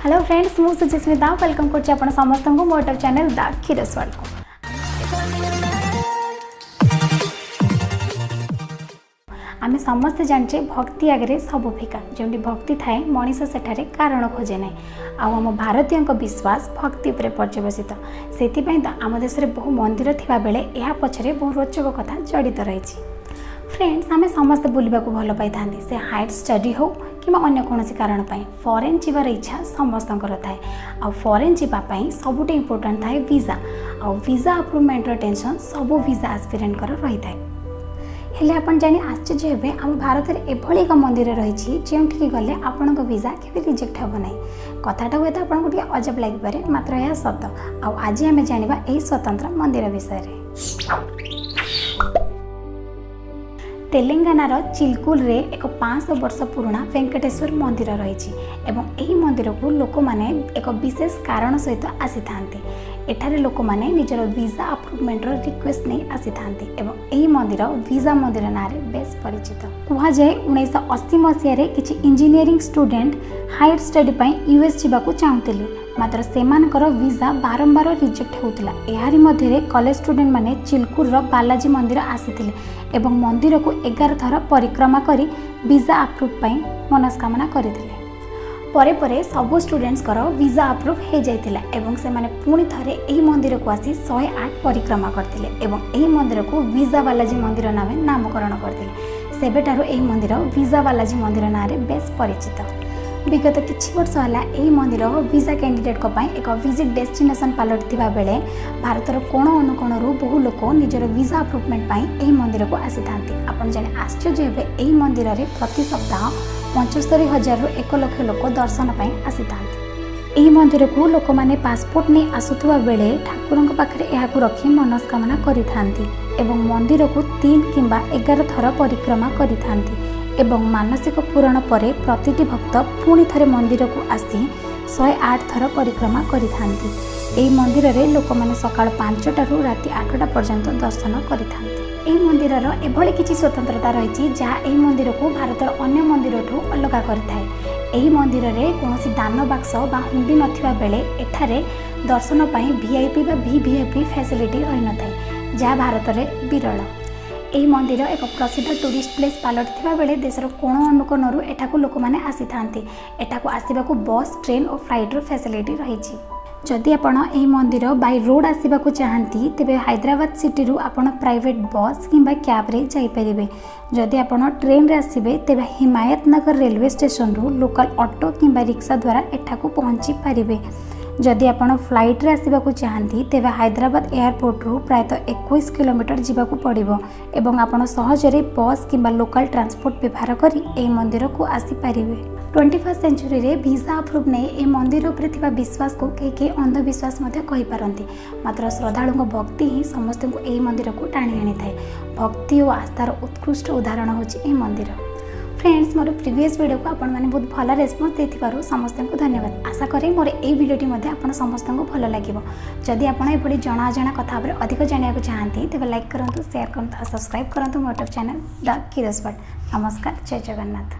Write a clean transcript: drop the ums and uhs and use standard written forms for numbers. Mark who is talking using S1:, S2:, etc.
S1: Hello friends, मु Suchismita welcome करछि आपण समस्त को मो YouTube channel the curious world को। आमे समस्त जानचे भक्ति आगे सब फिका। जेमती भक्ति थाए मनीष सेठारे कारण खोजे ना। आम भारतीय विश्वास भक्ति उपर पर्यवसित। से तो आम देश में बहु मंदिर थिबा बेले यह पछरे बहु रोचक कथा जड़ित रही। फ्रेंड्स, आमे समस्त बुलवा को भल पाई था, से हायर स्टडी हो कि अन्य कौन कारण फॉरेन जीवार इच्छा समस्त थाए। आ फॉरेन जीवाई सबुठ इम्पोर्टाट थाए वीजा। आ वीजा अप्रूवमेंट टेंशन सबू वीजा एस्पिरेंट रही है। हेले आपण जानी आश्चर्य हेबे, आम भारत में एभली एक मंदिर रही जो गले आपण वीजा केबे रिजेक्ट हेब ना। कथाटा हुए तो आपको टे अजब लगे, मात्र यह सत। आज आम जाना यही स्वतंत्र मंदिर विषय में। तेलंगानार चिलकुल रे एक 500 वर्ष पुराना वेंकटेश्वर मंदिर रही। यही मंदिर को लोक माने एक विशेष कारण सहित आसी थांती। एठारे लोक माने निजर वीजा अप्रूवमेंट रिक्वेस्ट नहीं आसी थांती। यही मंदिर वीजा मंदिर ना बेस परिचित। कहुए 1980 मसीह किसी इंजीनियरिंग स्टूडेंट हायर स्टडी पर यूएस जावाक चाहूले, मात्र सेमानकर वीजा बारंबार रिजेक्ट होता। यारी मध्य कॉलेज स्टूडेंट माने चिलकुर बालाजी मंदिर आसी एवं मंदिर को 11 थर परिक्रमा करी वीजा अप्रूव पाई मनस्कामना करथिले। परे परे सबु स्टूडेंट्स करो वीजा अप्रूव हो जाइतिला एवं से माने पुणी थरे एही मंदिर को आसी 108 परिक्रमा करथिले एवं एही मंदिर को वीजा बालाजी मंदिर नामे नामकरण करथिले। सेबेटारो एही मंदिर वीजा बालाजी मंदिर नारे बेस परिचित। विगत किछि वर्ष होला एही मंदिर वीजा कैंडिडेट को पाई एक विजिट डेस्टिनेशन पलटिथिबा बेले भारतर कोण अनुकोणरू बहु लोक निजर वीजा अप्रूवमेंट पाई एही मंदिर को आसी थांती। आपण जाने आश्चर्य हेबे, एही मंदिर रे प्रति सप्ताह 75,000 रु 1 लाख लोक दर्शन पाई आसी थांती। एही मंदिर को लोक माने पासपोर्ट नहीं आसुथुवा बेले ठाकुरंक पाखरे एहाकु रखी मनस्कामना करि थांती एवं मंदिर को 3 किंबा 11 थर परिक्रमा करि थांती एवं मानसिक पूरण परे प्रतिटी भक्त पुणी थरे मंदिर को आसी 108 थर परिक्रमा करि थांती। एही मंदिर रे लोक माने सकाळ 5टा रु राति 8टा पर्यंत दर्शन करि थांती। एही मंदिर रो एभली किछि स्वतंत्रता रही जहाँ एही मंदिर को भारतर अन्य मंदिर ठू अलग करथाय। एही मंदिर रे कोनोसी दान बाक्स बा हुंडी नथिबा बेले एठारे दर्शन पाई वीआईपी बा वीवीआईपी फैसिलिटी रही नथाय, जहाँ भारत रे विरल। एही मंदिर एक प्रसिद्ध टूरिस्ट प्लेस पलटिथिबा बेले देशर कोण अनुकोणरू एठाकू लोक माने आसी थांती। एठाकू आसीबाकू बस, ट्रेन और फ्लाइट रो फैसिलिटी रही। जदि आपण एही मंदिर बाय रोड आसीबाकू चाहंती तेबे हैदराबाद सिटी रु आपण प्राइवेट बस किंबा कैब रे जाई परिबे। जदि आपण ट्रेन रे आसीबे तेबे हिमायतनगर रेलवे स्टेशन रु लोकल ऑटो किंबा रिक्शा द्वारा एठाकू पहुंची परिबे। जदि आपण फ्लाइट रे आसीबाकू चाहंती तेबे हैदराबाद एयरपोर्ट रु प्रायतः 21 किलोमीटर जीवाकू पड़िबो एवं आपण सहजरे बस किंबा लोकल ट्रांसपोर्ट व्यवहार करी एही मंदिर को आसी परिबे। 21st सेंचुरी रे वीजा अप्रूव नहीं ए मंदिर उपरे थिबा विश्वास को कई अंधविश्वास मध्य कहि पारंती, मात्र श्रद्धालुओं भक्ति ही समस्त को एही मंदिर को टाणी आनी थाए। भक्ति और आस्थार उत्कृष्ट उदाहरण होछि एही मंदिर। फ्रेंड्स, मोर प्रीवियस वीडियो को आपण माने बहुत भल रेस्पॉन्स देथिबारु समस्त को धन्यवाद। आशा करे मोर ए वीडियोटी मध्ये आपण समस्त को भल लागिवो। जदि आपण एभली जणा जणा कथा उपरे अधिक जानिया को चाहंती तेबे लाइक करंतु, शेयर करंतु, सब्सक्राइब करंतु मोर YouTube channel the curious world. नमस्कार, जय जगन्नाथ।